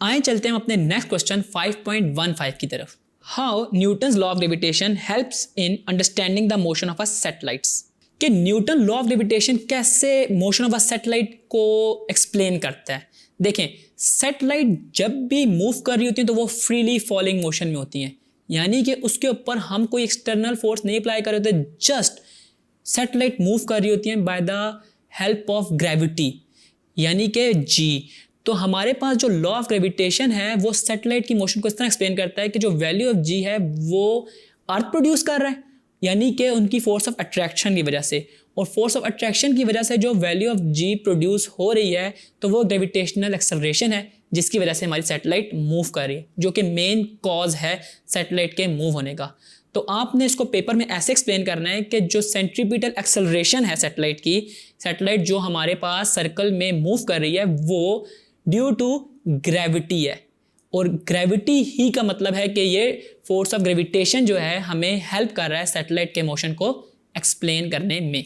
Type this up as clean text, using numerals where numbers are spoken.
आए चलते हैं अपने नेक्स्ट क्वेश्चन 5.15 की तरफ। How Newton's law of gravitation helps in understanding the motion of a satellites. कि न्यूटन लॉ ऑफ ग्रेविटेशन कैसे मोशन ऑफ अ सैटेलाइट को एक्सप्लेन करता है। देखें, सैटेलाइट जब भी मूव कर रही होती है तो वो फ्रीली फॉलिंग मोशन में होती हैं, यानी कि उसके ऊपर हम कोई एक्सटर्नल फोर्स नहीं अप्लाई कर रहे होते, जस्ट सैटेलाइट मूव कर रही होती हैं by the help of gravity, यानी कि जी। तो हमारे पास जो लॉ ऑफ ग्रेविटेशन है वो सैटेलाइट की मोशन को इस तरह एक्सप्लेन करता है कि जो वैल्यू ऑफ जी है वो अर्थ प्रोड्यूस कर रहा है, यानी कि उनकी फोर्स ऑफ अट्रैक्शन की वजह से, और फोर्स ऑफ अट्रैक्शन की वजह से जो वैल्यू ऑफ जी प्रोड्यूस हो रही है तो वो ग्रेविटेशनल एक्सेलरेशन है, जिसकी वजह से हमारी सैटेलाइट मूव कर रही है, जो कि मेन कॉज है सैटेलाइट के मूव होने का। तो आपने इसको पेपर में ऐसे एक्सप्लेन करना है कि जो सेंट्रीपिटल एक्सेलरेशन है सैटेलाइट की, सैटेलाइट जो हमारे पास सर्कल में मूव कर रही है वो ड्यू टू ग्रेविटी है, और ग्रेविटी ही का मतलब है कि ये फोर्स ऑफ ग्रेविटेशन जो है हमें हेल्प कर रहा है सैटेलाइट के मोशन को एक्सप्लेन करने में।